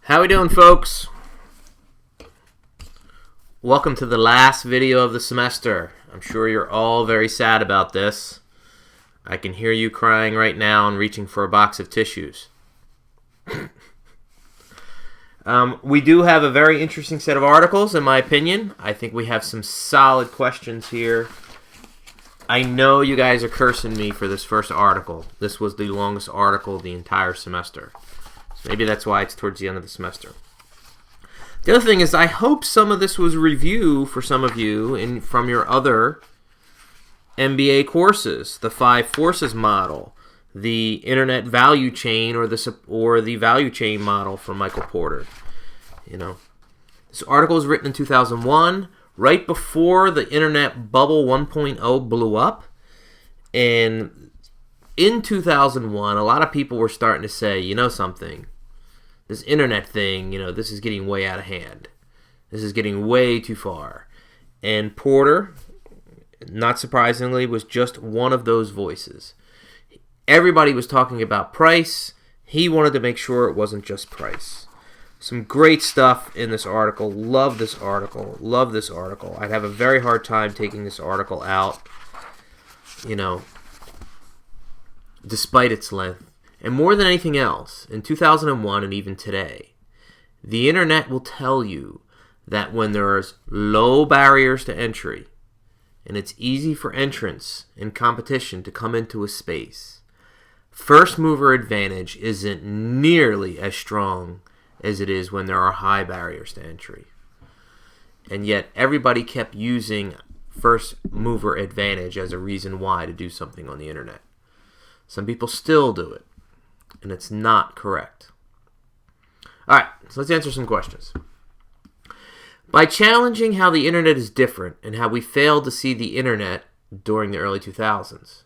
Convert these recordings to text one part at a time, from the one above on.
How we doing, folks? Welcome to the last video of the semester. I'm sure you're all very sad about this. I can hear you crying right now and reaching for a box of tissues. We do have a very interesting set of articles, in my opinion. I think we have some solid questions here. I know you guys are cursing me for this first article. This was the longest article of the entire semester. So maybe that's why it's towards the end of the semester. The other thing is, I hope some of this was review for some of you from your other MBA courses, the 5 forces model, the internet value chain, or the value chain model from Michael Porter. You know, this article was written in 2001, right before the internet bubble 1.0 blew up, and in 2001, a lot of people were starting to say, you know something, this internet thing, this is getting way out of hand. This is getting way too far. And Porter, not surprisingly, was just one of those voices. Everybody was talking about price. He wanted to make sure it wasn't just price. Some great stuff in this article. Love this article. Love this article. I'd have a very hard time taking this article out, despite its length. And more than anything else, in 2001 and even today, the internet will tell you that when there's low barriers to entry and it's easy for entrants and competition to come into a space, first mover advantage isn't nearly as strong as it is when there are high barriers to entry. And yet everybody kept using first mover advantage as a reason why to do something on the internet. Some people still do it, and it's not correct. Alright, so let's answer some questions. By challenging how the internet is different and how we failed to see the internet during the early 2000s.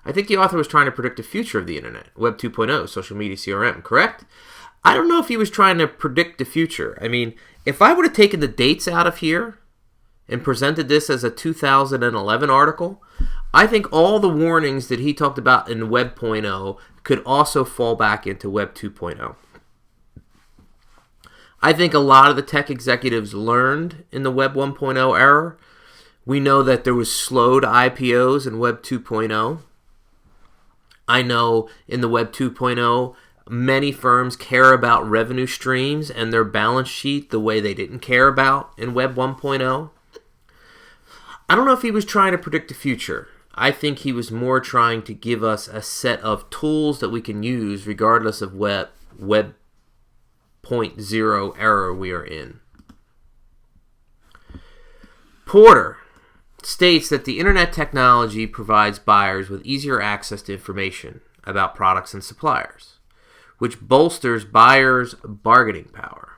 I think the author was trying to predict the future of the internet, Web 2.0, social media CRM, correct? I don't know if he was trying to predict the future. I mean, if I would have taken the dates out of here and presented this as a 2011 article, I think all the warnings that he talked about in Web 0.0 could also fall back into Web 2.0. I think a lot of the tech executives learned in the Web 1.0 era. We know that there was slowed IPOs in Web 2.0. I know in the Web 2.0, many firms care about revenue streams and their balance sheet the way they didn't care about in Web 1.0. I don't know if he was trying to predict the future. I think he was more trying to give us a set of tools that we can use regardless of Web 0.0 era we are in. Porter states that the internet technology provides buyers with easier access to information about products and suppliers, which bolsters buyers' bargaining power.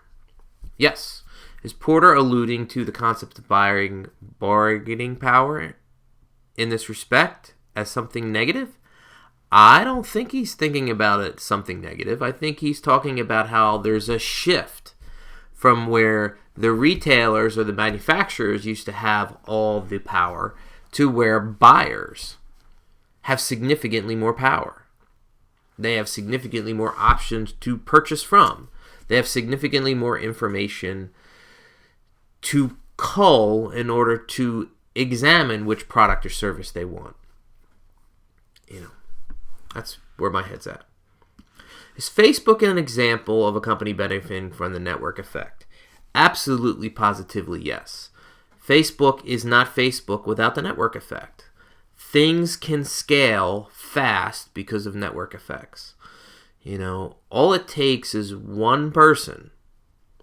Yes, is Porter alluding to the concept of bargaining power in this respect as something negative? I don't think he's thinking about it something negative. I think he's talking about how there's a shift from where the retailers or the manufacturers used to have all the power to where buyers have significantly more power. They have significantly more options to purchase from. They have significantly more information to cull in order to examine which product or service they want. That's where my head's at. Is Facebook an example of a company benefiting from the network effect? Absolutely, positively, yes. Facebook is not Facebook without the network effect. Things can scale fast because of network effects. All it takes is one person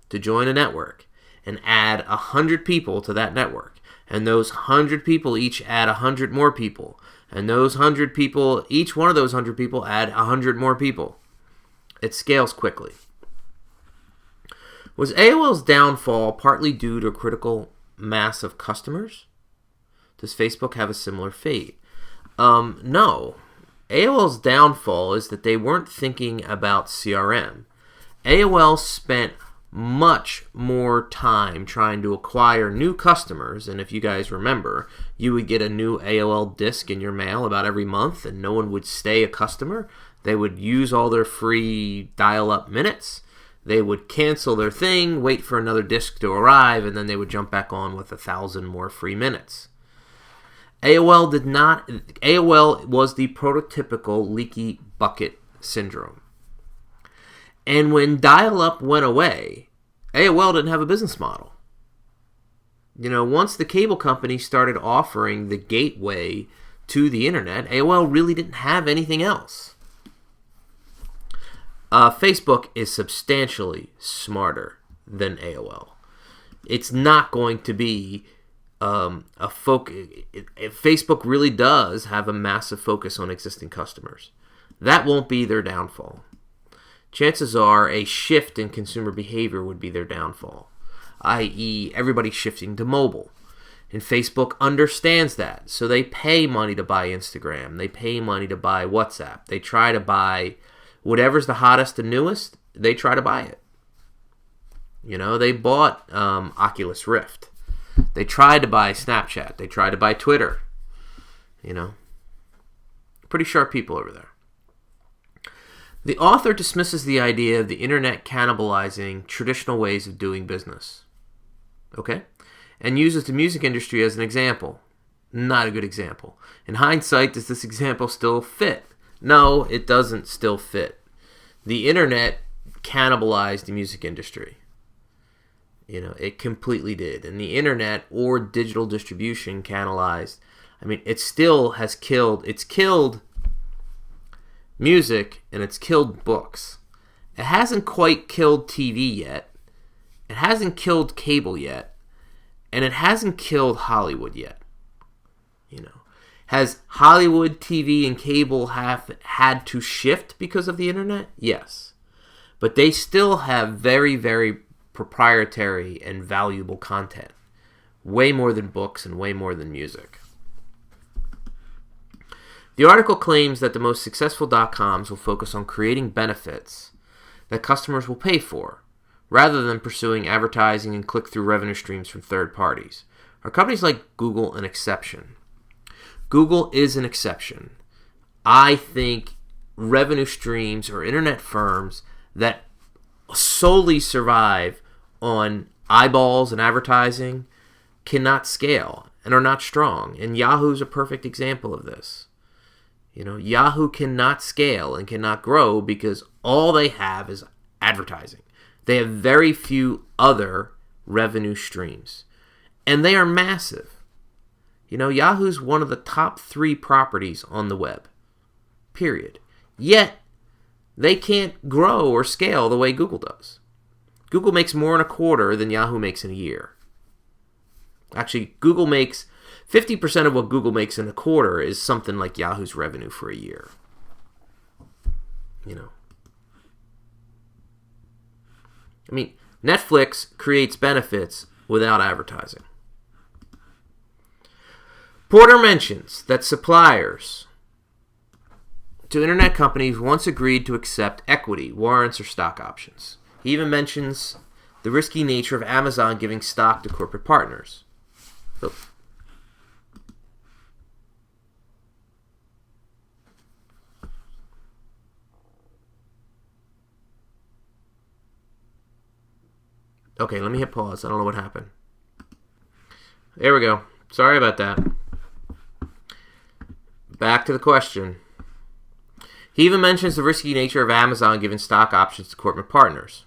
to join a network and add 100 people to that network. And those 100 people each add 100 more people. And those 100 people, each one of those 100 people add 100 more people. It scales quickly. Was AOL's downfall partly due to a critical mass of customers? Does Facebook have a similar fate? No. AOL's downfall is that they weren't thinking about CRM. AOL spent much more time trying to acquire new customers, and if you guys remember, you would get a new AOL disc in your mail about every month, and no one would stay a customer. They would use all their free dial-up minutes. They would cancel their thing, wait for another disc to arrive, and then they would jump back on with 1,000 more free minutes. AOL did not. AOL was the prototypical leaky bucket syndrome. And when dial-up went away, AOL didn't have a business model. Once the cable company started offering the gateway to the internet, AOL really didn't have anything else. Facebook is substantially smarter than AOL. It's not going to be a focus. Facebook really does have a massive focus on existing customers. That won't be their downfall. Chances are a shift in consumer behavior would be their downfall, i.e. everybody shifting to mobile. And Facebook understands that. So they pay money to buy Instagram. They pay money to buy WhatsApp. They try to buy whatever's the hottest and newest, they try to buy it. They bought Oculus Rift. They tried to buy Snapchat. They tried to buy Twitter. Pretty sharp people over there. The author dismisses the idea of the internet cannibalizing traditional ways of doing business. Okay? And uses the music industry as an example. Not a good example. In hindsight, does this example still fit? No, it doesn't still fit. The internet cannibalized the music industry. It completely did. And the internet or digital distribution cannibalized. It still has killed. It's killed music and it's killed books. It hasn't quite killed TV yet. It hasn't killed cable yet. And it hasn't killed Hollywood yet. Has Hollywood, TV, and cable have had to shift because of the internet? Yes. But they still have very, very proprietary and valuable content. Way more than books and way more than music. The article claims that the most successful .coms will focus on creating benefits that customers will pay for, rather than pursuing advertising and click-through revenue streams from third parties. Are companies like Google an exception? Google is an exception. I think revenue streams or internet firms that solely survive on eyeballs and advertising cannot scale and are not strong. And Yahoo's a perfect example of this. Yahoo cannot scale and cannot grow because all they have is advertising. They have very few other revenue streams. And they are massive. Yahoo's one of the top 3 properties on the web. Period. Yet, they can't grow or scale the way Google does. Google makes more in a quarter than Yahoo makes in a year. Actually, Google makes 50% of what Google makes in a quarter is something like Yahoo's revenue for a year. Netflix creates benefits without advertising. Porter mentions that suppliers to internet companies once agreed to accept equity, warrants, or stock options. He even mentions the risky nature of Amazon giving stock to corporate partners. Okay, let me hit pause. I don't know what happened. There we go. Sorry about that. Back to the question. He even mentions the risky nature of Amazon giving stock options to corporate partners.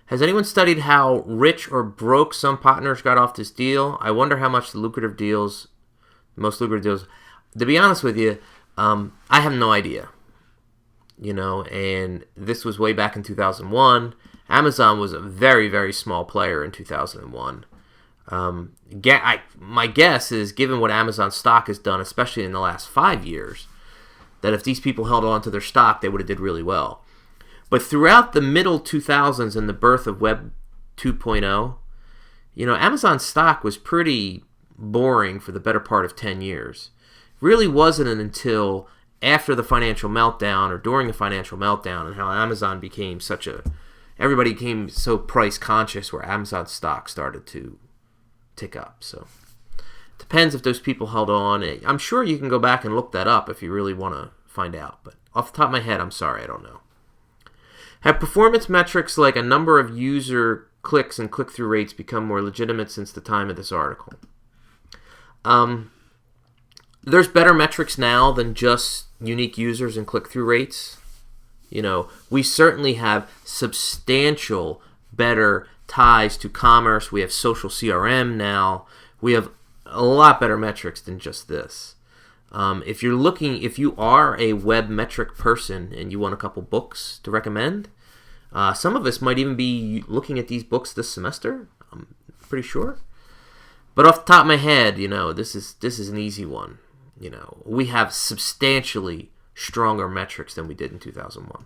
Has anyone studied how rich or broke some partners got off this deal? I wonder how much the most lucrative deals. To be honest with you, I have no idea. And this was way back in 2001. Amazon was a very, very small player in 2001. My guess is, given what Amazon stock has done, especially in the last 5 years, that if these people held on to their stock, they would have did really well. But throughout the middle 2000s and the birth of Web 2.0, Amazon's stock was pretty boring for the better part of 10 years. It really wasn't until after the financial meltdown or during the financial meltdown and how Amazon became everybody became so price conscious where Amazon stock started to tick up. So it depends if those people held on. I'm sure you can go back and look that up if you really want to find out. But off the top of my head, I'm sorry, I don't know. Have performance metrics like a number of user clicks and click-through rates become more legitimate since the time of this article? There's better metrics now than just unique users and click-through rates. We certainly have substantial better ties to commerce. We have social CRM now. We have a lot better metrics than just this. If you are a web metric person and you want a couple books to recommend, some of us might even be looking at these books this semester. I'm pretty sure. But off the top of my head, this is an easy one. We have substantially stronger metrics than we did in 2001.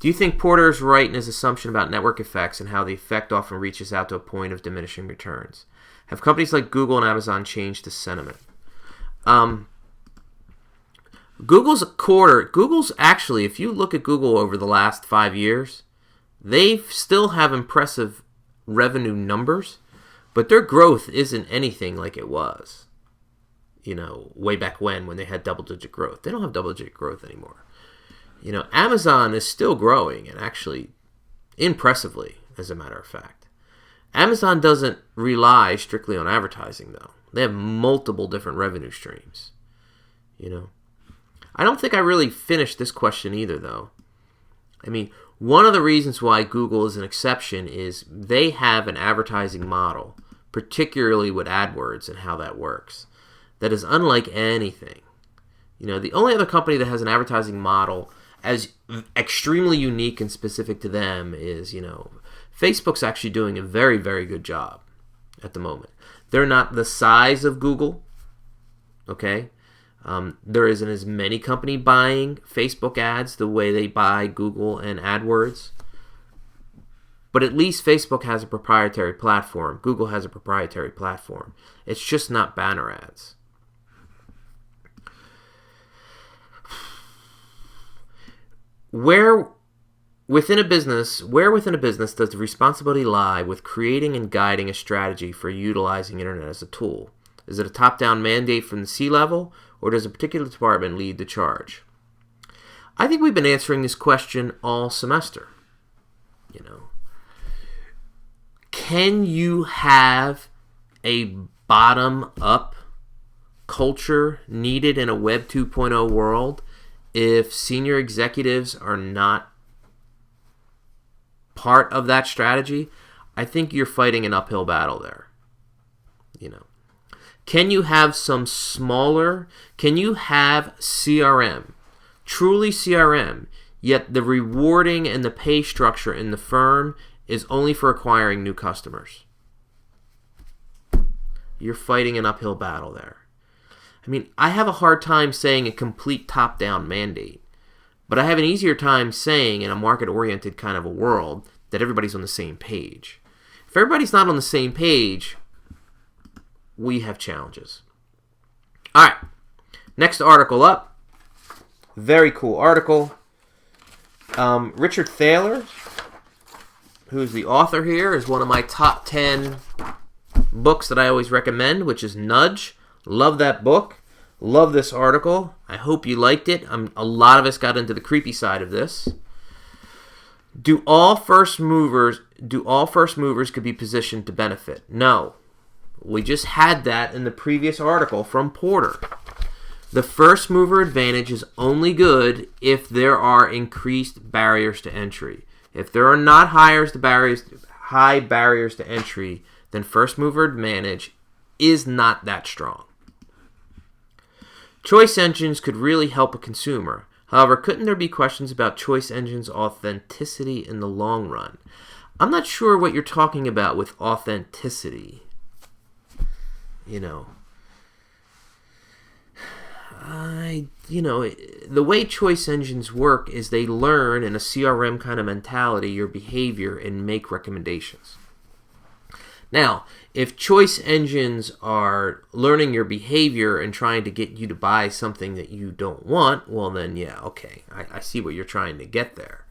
Do you think Porter is right in his assumption about network effects and how the effect often reaches out to a point of diminishing returns? Have companies like Google and Amazon changed the sentiment? Google's actually, if you look at Google over the last 5 years, they still have impressive revenue numbers, but their growth isn't anything like it was, way back when they had double-digit growth. They don't have double-digit growth anymore. Amazon is still growing, and actually impressively, as a matter of fact. Amazon doesn't rely strictly on advertising, though. They have multiple different revenue streams. I don't think I really finished this question either, though. One of the reasons why Google is an exception is they have an advertising model, particularly with AdWords and how that works, that is unlike anything. The only other company that has an advertising model as extremely unique and specific to them is, Facebook's actually doing a very, very good job at the moment. They're not the size of Google, okay? There isn't as many companies buying Facebook ads the way they buy Google and AdWords. But at least Facebook has a proprietary platform. Google has a proprietary platform. It's just not banner ads. Where within a business does the responsibility lie with creating and guiding a strategy for utilizing internet as a tool? Is it a top-down mandate from the C-level, or does a particular department lead the charge? I think we've been answering this question all semester. Can you have a bottom-up culture needed in a Web 2.0 world if senior executives are not part of that strategy? I think you're fighting an uphill battle there. Can you have can you have CRM, truly CRM, yet the rewarding and the pay structure in the firm is only for acquiring new customers? You're fighting an uphill battle there. I have a hard time saying a complete top-down mandate, but I have an easier time saying in a market-oriented kind of a world that everybody's on the same page. If everybody's not on the same page, we have challenges. All right, next article up. Very cool article. Richard Thaler, who's the author here, is one of my top 10 books that I always recommend, which is Nudge. Love that book. Love this article. I hope you liked it. A lot of us got into the creepy side of this. Do all first movers could be positioned to benefit? No. We just had that in the previous article from Porter. The first mover advantage is only good if there are increased barriers to entry. If there are not high barriers to entry, then first mover advantage is not that strong. Choice engines could really help a consumer. However, couldn't there be questions about choice engines' authenticity in the long run? I'm not sure what you're talking about with authenticity. The way choice engines work is they learn in a CRM kind of mentality your behavior and make recommendations. Now, if choice engines are learning your behavior and trying to get you to buy something that you don't want, well then, yeah, okay, I see what you're trying to get there.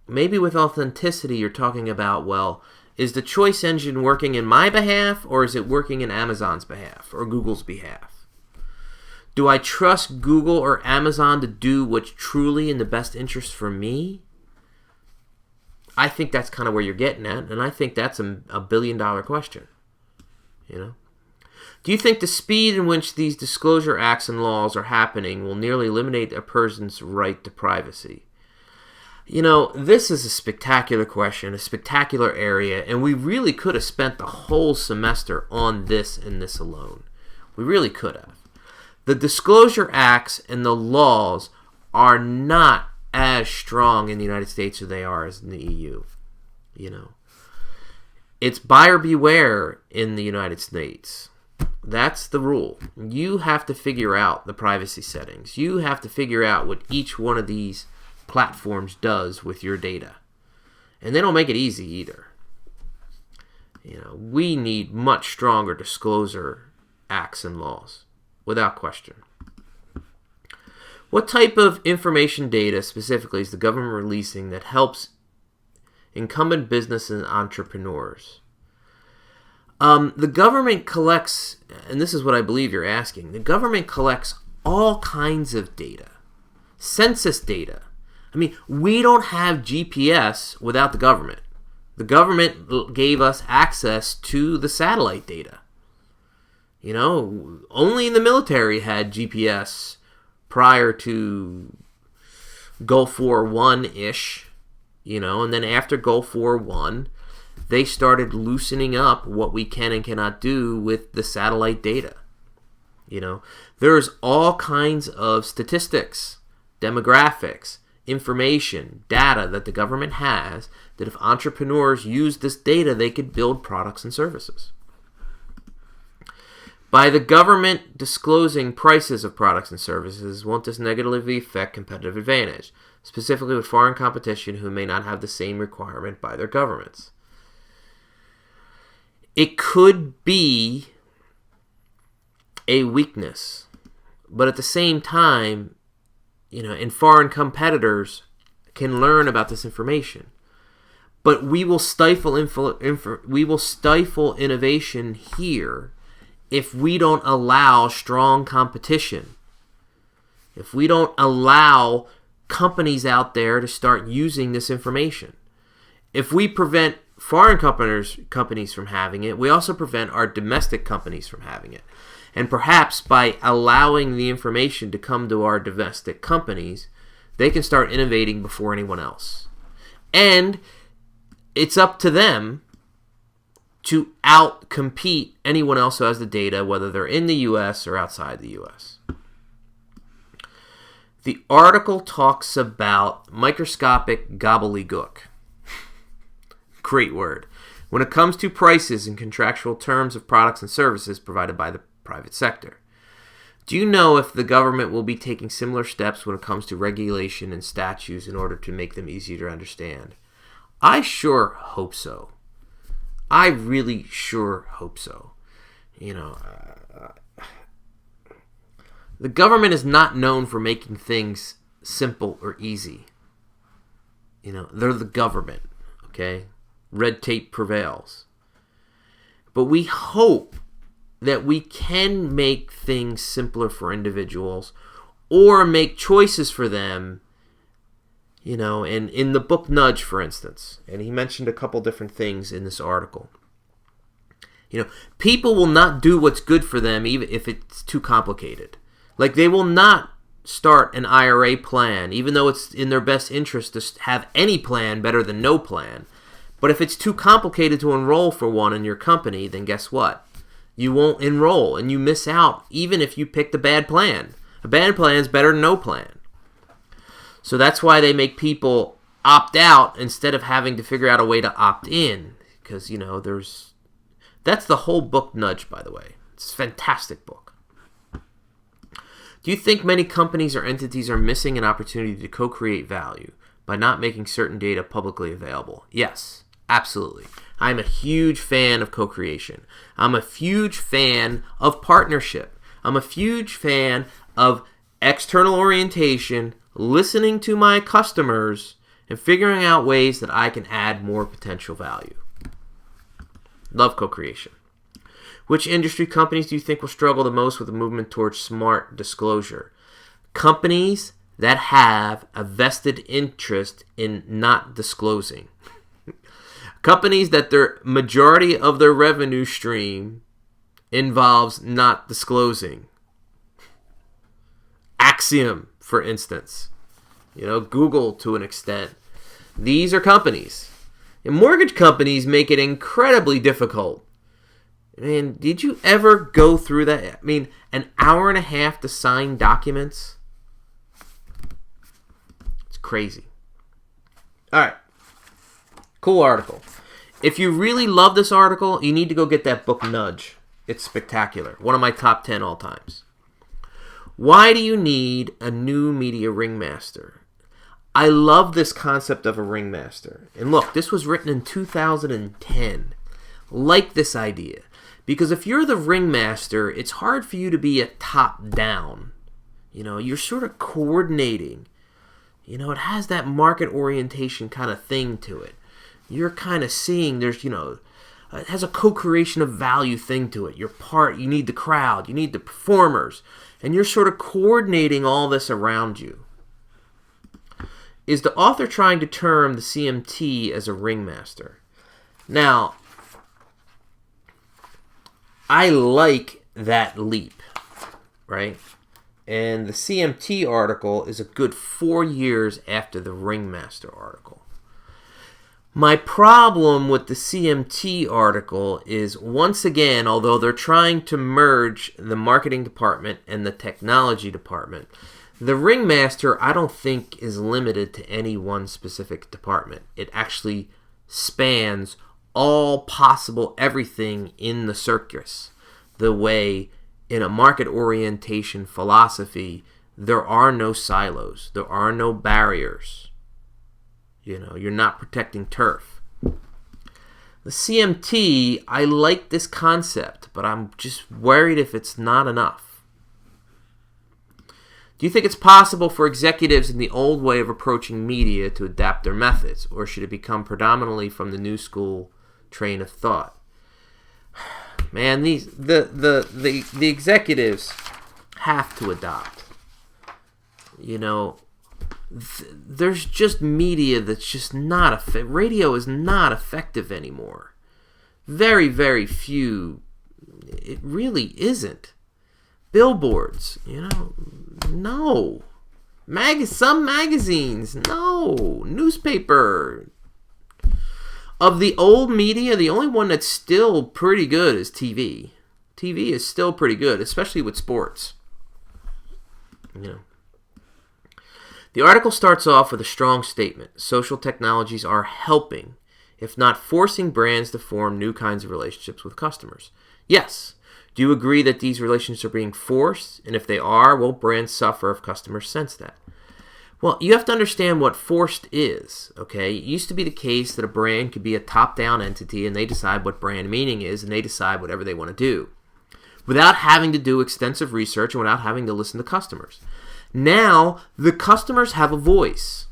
Maybe with authenticity you're talking about, well, is the choice engine working in my behalf, or is it working in Amazon's behalf or Google's behalf? Do I trust Google or Amazon to do what's truly in the best interest for me? I think that's kind of where you're getting at, and I think that's a billion-dollar question. You know? Do you think the speed in which these disclosure acts and laws are happening will nearly eliminate a person's right to privacy? You know, this is a spectacular question, a spectacular area, and we really could have spent the whole semester on this and this alone. We really could have. The disclosure acts and the laws are not as strong in the United States as they are as in the EU. You know, it's buyer beware in the United States. That's the rule. You have to figure out the privacy settings. You have to figure out what each one of these platforms does with your data. And they don't make it easy either. You know, we need much stronger disclosure acts and laws, without question. What type of information data specifically is the government releasing that helps incumbent business and entrepreneurs? The government collects, and this is what I believe you're asking, the government collects all kinds of data. Census data. I mean, we don't have GPS without the government. The government gave us access to the satellite data. You know, only the military had GPS prior to Gulf War I-ish, you know, and then after Gulf War I, they started loosening up what we can and cannot do with the satellite data. You know, there's all kinds of statistics, demographics, information, data that the government has that if entrepreneurs use this data, they could build products and services. By the government disclosing prices of products and services, won't this negatively affect competitive advantage, specifically with foreign competition who may not have the same requirement by their governments? It could be a weakness, but at the same time, you know, and foreign competitors can learn about this information. But we will stifle innovation here if we don't allow strong competition. If we don't allow companies out there to start using this information. If we prevent foreign companies from having it, we also prevent our domestic companies from having it. And perhaps by allowing the information to come to our domestic companies, they can start innovating before anyone else. And it's up to them to out-compete anyone else who has the data, whether they're in the U.S. or outside the U.S. The article talks about microscopic gobbledygook. Great word. When it comes to prices and contractual terms of products and services provided by the private sector. Do you know if the government will be taking similar steps when it comes to regulation and statutes in order to make them easier to understand? I sure hope so. I really sure hope so. You know, the government is not known for making things simple or easy. You know, they're the government, okay? Red tape prevails. But we hope that we can make things simpler for individuals or make choices for them, you know, and in the book Nudge, for instance, and he mentioned a couple different things in this article. You know, people will not do what's good for them even if it's too complicated. Like, they will not start an IRA plan, even though it's in their best interest to have any plan better than no plan. But if it's too complicated to enroll for one in your company, then guess what? You won't enroll, and you miss out even if you picked a bad plan. A bad plan is better than no plan. So that's why they make people opt out instead of having to figure out a way to opt in. Because, you know, that's the whole book Nudge, by the way. It's a fantastic book. Do you think many companies or entities are missing an opportunity to co-create value by not making certain data publicly available? Yes, absolutely. I'm a huge fan of co-creation. I'm a huge fan of partnership. I'm a huge fan of external orientation, listening to my customers, and figuring out ways that I can add more potential value. Love co-creation. Which industry companies do you think will struggle the most with the movement towards smart disclosure? Companies that have a vested interest in not disclosing. Companies that their majority of their revenue stream involves not disclosing. Axiom, for instance. Google to an extent. These are companies. And mortgage companies make it incredibly difficult. Did you ever go through that? An hour and a half to sign documents? It's crazy. All right. Cool article. If you really love this article, you need to go get that book, Nudge. It's spectacular. One of my top 10 all times. Why do you need a new media ringmaster? I love this concept of a ringmaster. And look, this was written in 2010. Like this idea. Because if you're the ringmaster, it's hard for you to be a top-down. You're sort of coordinating. It has that market orientation kind of thing to it. You're kind of seeing there's, it has a co-creation of value thing to it. You need the crowd, you need the performers, and you're sort of coordinating all this around you. Is the author trying to term the CMT as a ringmaster? Now, I like that leap, right? And the CMT article is a good 4 years after the ringmaster article. My problem with the CMT article is, once again, although they're trying to merge the marketing department and the technology department, the ringmaster, I don't think, is limited to any one specific department. It actually spans all possible everything in the circus. The way in a market orientation philosophy, there are no silos. There are no barriers. You're not protecting turf. The CMT, I like this concept, but I'm just worried if it's not enough. Do you think it's possible for executives in the old way of approaching media to adapt their methods, or should it become predominantly from the new school train of thought? Man, the executives have to adopt. There's just media that's just not effective. Radio is not effective anymore. Very, very few. It really isn't. Billboards, no. Some magazines, no. Newspaper. Of the old media, the only one that's still pretty good is TV. TV is still pretty good, especially with sports. The article starts off with a strong statement. Social technologies are helping, if not forcing, brands to form new kinds of relationships with customers. Yes. Do you agree that these relationships are being forced? And if they are, will brands suffer if customers sense that? Well, you have to understand what forced is, okay? It used to be the case that a brand could be a top-down entity and they decide what brand meaning is and they decide whatever they want to do without having to do extensive research and without having to listen to customers. Now, the customers have a voice.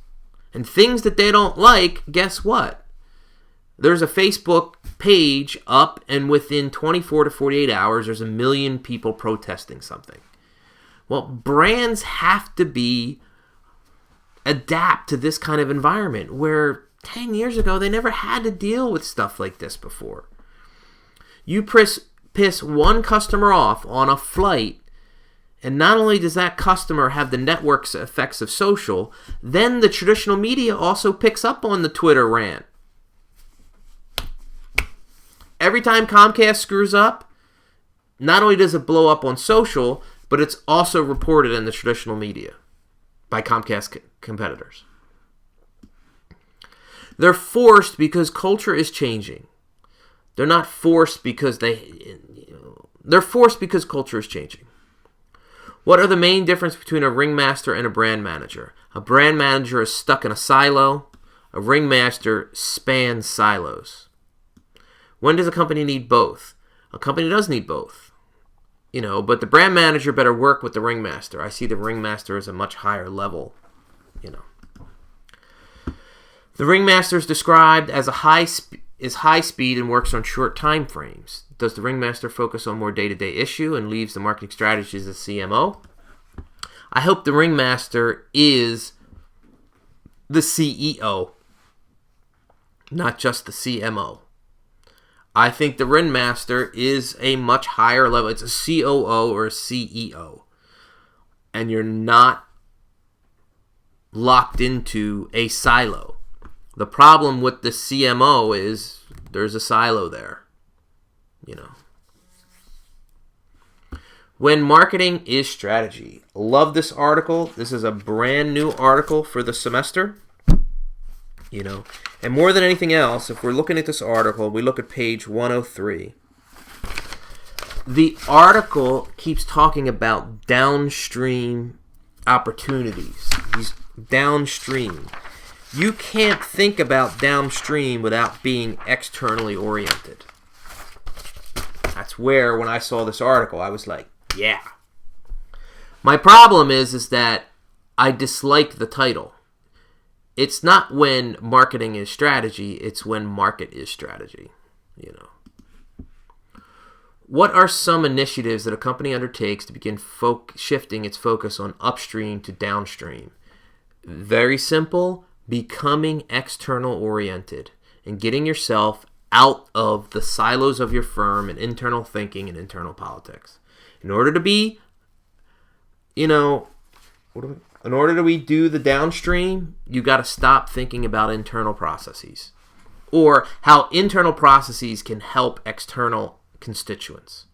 And things that they don't like, guess what? There's a Facebook page up, and within 24 to 48 hours, there's 1 million people protesting something. Well, brands have to adapt to this kind of environment where 10 years ago, they never had to deal with stuff like this before. You piss one customer off on a flight, and not only does that customer have the network's effects of social, then the traditional media also picks up on the Twitter rant. Every time Comcast screws up, not only does it blow up on social, but it's also reported in the traditional media by Comcast competitors. They're forced because culture is changing. They're not forced because they're forced because culture is changing. What are the main differences between a ringmaster and a brand manager? A brand manager is stuck in a silo. A ringmaster spans silos. When does a company need both? A company does need both. But the brand manager better work with the ringmaster. I see the ringmaster as a much higher level. The ringmaster is described as a is high speed and works on short time frames? Does the ringmaster focus on more day-to-day issue and leaves the marketing strategies as CMO? I hope the ringmaster is the CEO, not just the CMO. I think the ringmaster is a much higher level. It's a COO or a CEO. And you're not locked into a silo. The problem with the CMO is there's a silo there. When marketing is strategy. Love this article. This is a brand new article for the semester. And more than anything else, if we're looking at this article, we look at page 103. The article keeps talking about downstream opportunities. These downstream. You can't think about downstream without being externally oriented. That's where, when I saw this article, I was like, yeah. My problem is that I dislike the title. It's not when marketing is strategy, it's when market is strategy. What are some initiatives that a company undertakes to begin shifting its focus on upstream to downstream? Very simple, becoming external oriented and getting yourself out of the silos of your firm and internal thinking and internal politics. In order to be, in order to do the downstream, you got to stop thinking about internal processes or how internal processes can help external constituents.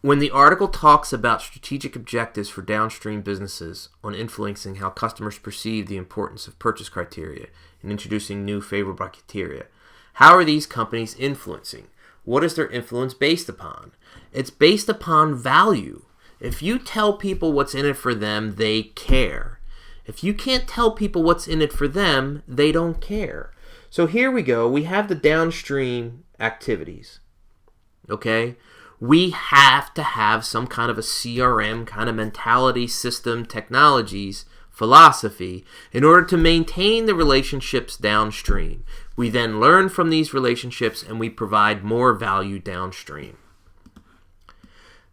When the article talks about strategic objectives for downstream businesses on influencing how customers perceive the importance of purchase criteria and introducing new favorable criteria, how are these companies influencing? What is their influence based upon? It's based upon value. If you tell people what's in it for them, they care. If you can't tell people what's in it for them, they don't care. So here we go. We have the downstream activities. Okay? We have to have some kind of a CRM kind of mentality, system, technologies, philosophy in order to maintain the relationships downstream. We then learn from these relationships and we provide more value downstream.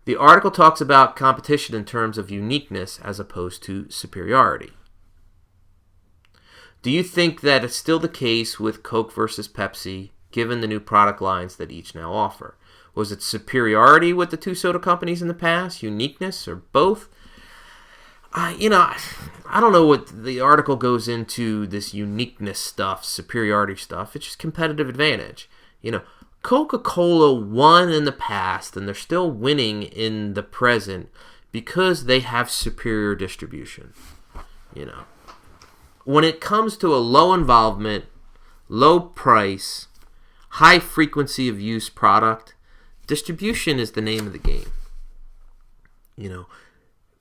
The article talks about competition in terms of uniqueness as opposed to superiority. Do you think that it's still the case with Coke versus Pepsi, given the new product lines that each now offer? Was it superiority with the two soda companies in the past, uniqueness, or both? I don't know what the article goes into, this uniqueness stuff, superiority stuff. It's just competitive advantage. Coca-Cola won in the past, and they're still winning in the present because they have superior distribution. When it comes to a low involvement, low price, high frequency of use product, distribution is the name of the game.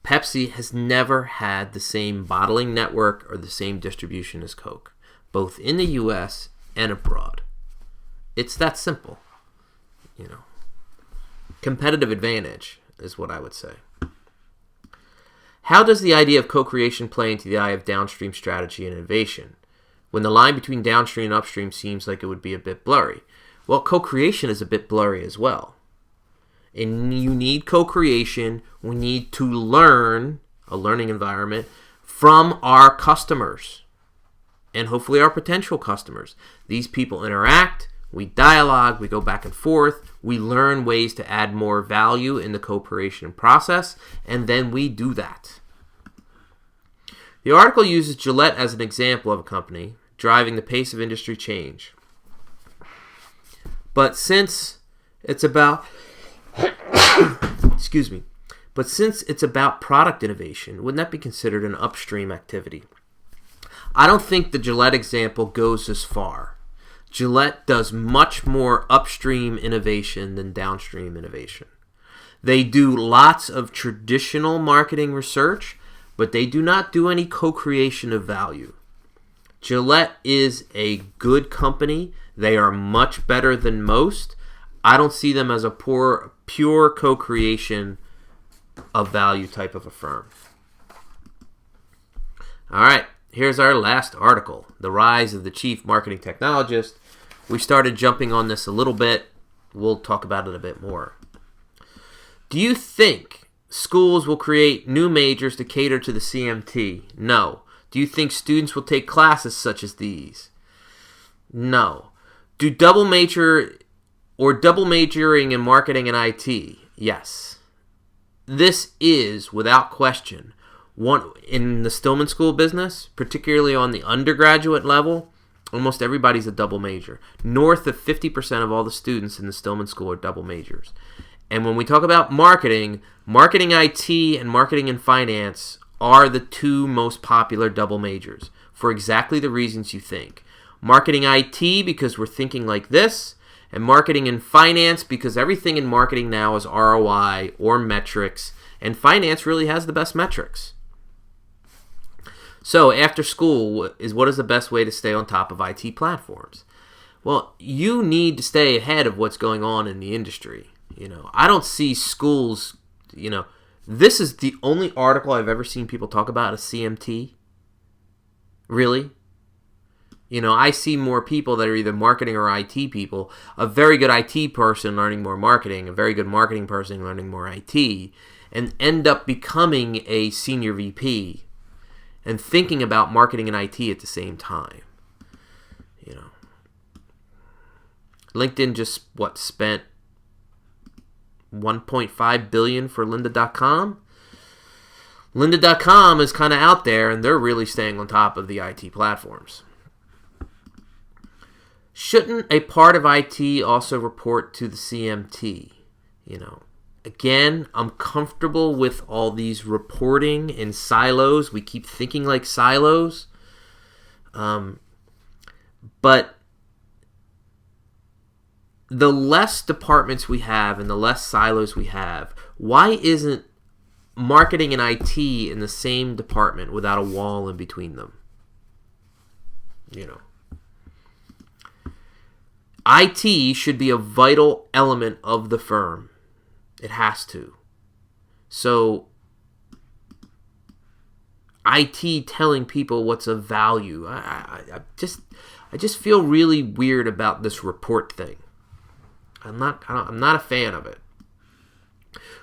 Pepsi has never had the same bottling network or the same distribution as Coke, both in the U.S. and abroad. It's that simple. Competitive advantage is what I would say. How does the idea of co-creation play into the eye of downstream strategy and innovation, when the line between downstream and upstream seems like it would be a bit blurry? Well, co-creation is a bit blurry as well. And you need co-creation. We need to learn, a learning environment, from our customers and hopefully our potential customers. These people interact, we dialogue, we go back and forth, we learn ways to add more value in the co-creation process, and then we do that. The article uses Gillette as an example of a company driving the pace of industry change. But since it's about since it's about product innovation, wouldn't that be considered an upstream activity? I don't think the Gillette example goes as far. Gillette does much more upstream innovation than downstream innovation. They do lots of traditional marketing research, but they do not do any co-creation of value. Gillette is a good company. They are much better than most. I don't see them as a pure co-creation of value type of a firm. All right, here's our last article, The Rise of the Chief Marketing Technologist. We started jumping on this a little bit. We'll talk about it a bit more. Do you think schools will create new majors to cater to the CMT? No. Do you think students will take classes such as these? No. Do double major or double majoring in marketing and IT? Yes. This is, without question, one in the Stillman School business, particularly on the undergraduate level, almost everybody's a double major. North of 50% of all the students in the Stillman School are double majors. And when we talk about marketing, marketing IT and marketing and finance are the two most popular double majors for exactly the reasons you think. Marketing IT because we're thinking like this, and marketing and finance because everything in marketing now is ROI or metrics, and finance really has the best metrics. So after school, what is the best way to stay on top of IT platforms? Well, you need to stay ahead of what's going on in the industry. I don't see schools, this is the only article I've ever seen people talk about a CMT. Really? I see more people that are either marketing or IT people, a very good IT person learning more marketing, a very good marketing person learning more IT, and end up becoming a senior VP and thinking about marketing and IT at the same time. LinkedIn just, spent $1.5 billion for lynda.com. Lynda.com is kind of out there, and they're really staying on top of the IT platforms. Shouldn't a part of IT also report to the CMT? Again, I'm comfortable with all these reporting in silos. We keep thinking like silos. But the less departments we have and the less silos we have, why isn't marketing and IT in the same department without a wall in between them? IT should be a vital element of the firm. It has to. So IT telling people what's of value. I just feel really weird about this report thing. I'm not a fan of it.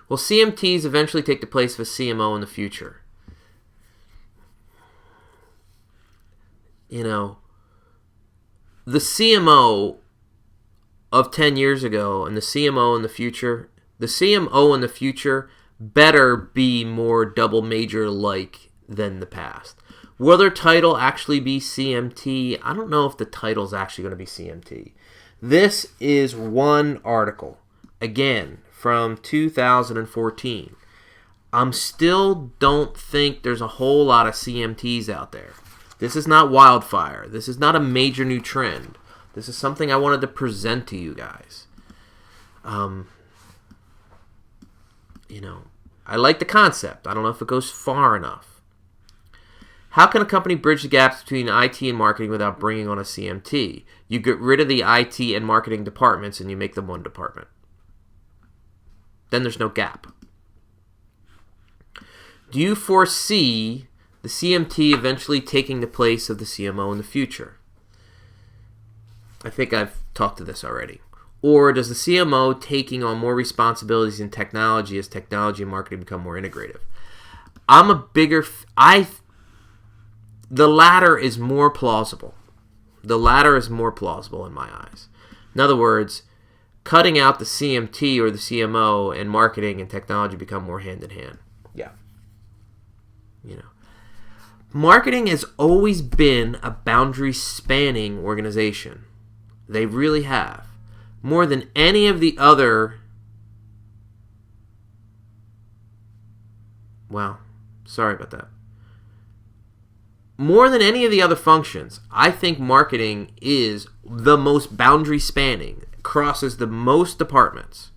Will CMTs eventually take the place of a CMO in the future? The CMO of 10 years ago and the CMO in the future, better be more double major like than the past. Will their title actually be CMT? I don't know if the title's actually going to be CMT. This is one article, again, from 2014. I still don't think there's a whole lot of CMTs out there. This is not wildfire. This is not a major new trend. This is something I wanted to present to you guys. I like the concept. I don't know if it goes far enough. How can a company bridge the gaps between IT and marketing without bringing on a CMT? You get rid of the IT and marketing departments and you make them one department. Then there's no gap. Do you foresee the CMT eventually taking the place of the CMO in the future? I think I've talked to this already. Or does the CMO taking on more responsibilities in technology as technology and marketing become more integrative? The latter is more plausible. The latter is more plausible in my eyes. In other words, cutting out the CMT or the CMO and marketing and technology become more hand in hand. Yeah. Marketing has always been a boundary spanning organization. They really have. More than any of the other... Wow. Sorry about that. More than any of the other functions, I think marketing is the most boundary spanning, crosses the most departments.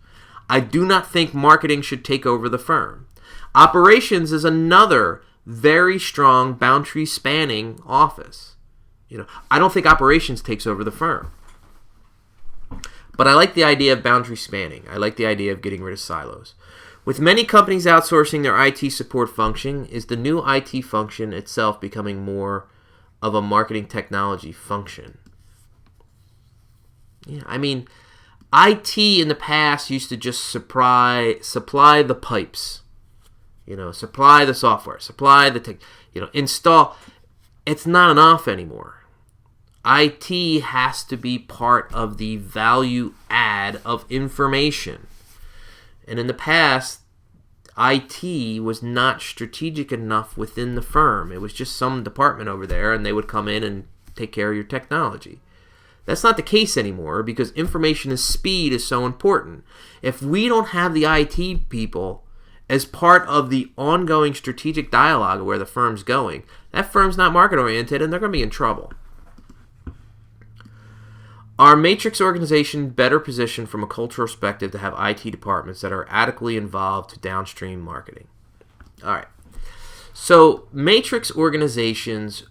I do not think marketing should take over the firm. Operations is another very strong boundary spanning office. I don't think operations takes over the firm. But I like the idea of boundary spanning. I like the idea of getting rid of silos. With many companies outsourcing their IT support function, is the new IT function itself becoming more of a marketing technology function. Yeah, I mean, IT in the past used to just supply the pipes, supply the software, supply the tech, install. It's not enough anymore. IT has to be part of the value add of information. And in the past, IT was not strategic enough within the firm. It was just some department over there, and they would come in and take care of your technology. That's not the case anymore because information and speed is so important. If we don't have the IT people as part of the ongoing strategic dialogue of where the firm's going, that firm's not market-oriented, and they're going to be in trouble. Are matrix organizations better positioned from a cultural perspective to have IT departments that are adequately involved to downstream marketing? All right. So matrix organizations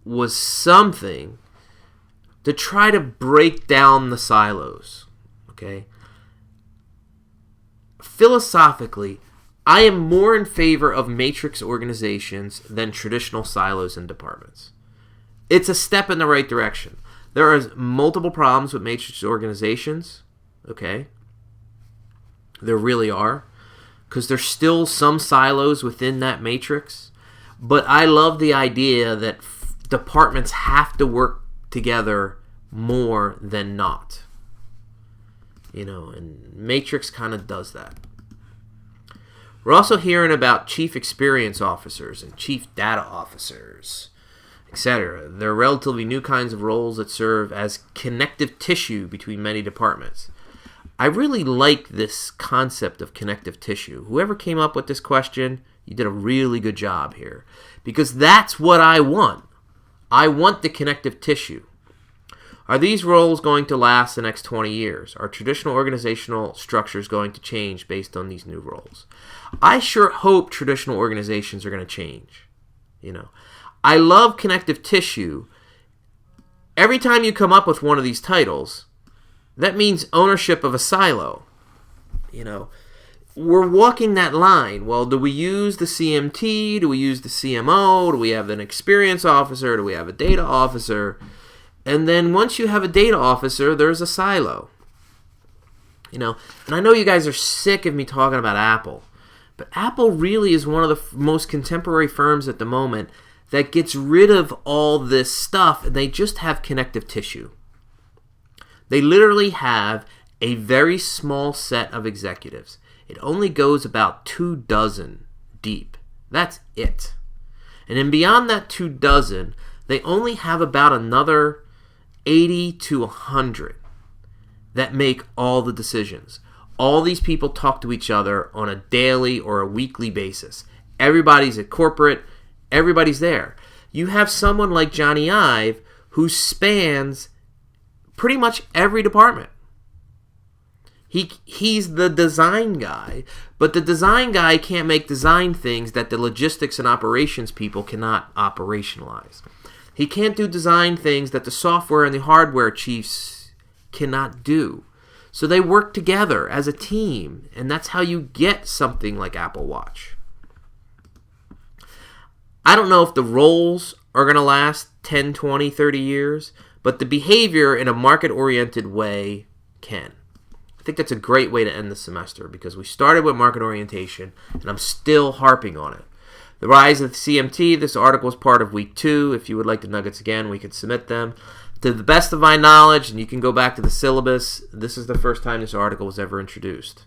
was something to try to break down the silos. Okay. Philosophically, I am more in favor of matrix organizations than traditional silos and departments. It's a step in the right direction. There are multiple problems with matrix organizations, okay? There really are, because there's still some silos within that matrix. But I love the idea that departments have to work together more than not. And matrix kind of does that. We're also hearing about chief experience officers and chief data officers, etc. They're relatively new kinds of roles that serve as connective tissue between many departments. I really like this concept of connective tissue. Whoever came up with this question, you did a really good job here. Because that's what I want. I want the connective tissue. Are these roles going to last the next 20 years? Are traditional organizational structures going to change based on these new roles? I sure hope traditional organizations are going to change. I love connective tissue. Every time you come up with one of these titles, that means ownership of a silo. We're walking that line. Well, do we use the CMT? Do we use the CMO? Do we have an experience officer? Do we have a data officer? And then once you have a data officer, there's a silo. And I know you guys are sick of me talking about Apple, but Apple really is one of the most contemporary firms at the moment that gets rid of all this stuff, and they just have connective tissue. They literally have a very small set of executives. It only goes about 24 deep. That's it. And then beyond that 24, they only have about another 80 to 100 that make all the decisions. All these people talk to each other on a daily or a weekly basis. Everybody's at corporate. Everybody's there. You have someone like Johnny Ive who spans pretty much every department. He's the design guy, but the design guy can't make design things that the logistics and operations people cannot operationalize. He can't do design things that the software and the hardware chiefs cannot do. So they work together as a team, and that's how you get something like Apple Watch. I don't know if the roles are going to last 10, 20, 30 years, but the behavior in a market-oriented way can. I think that's a great way to end the semester because we started with market orientation, and I'm still harping on it. The rise of the CMT, this article is part of week 2. If you would like the nuggets again, we can submit them. To the best of my knowledge, and you can go back to the syllabus, this is the first time this article was ever introduced.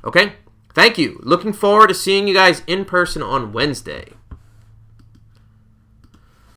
Okay? Thank you. Looking forward to seeing you guys in person on Wednesday.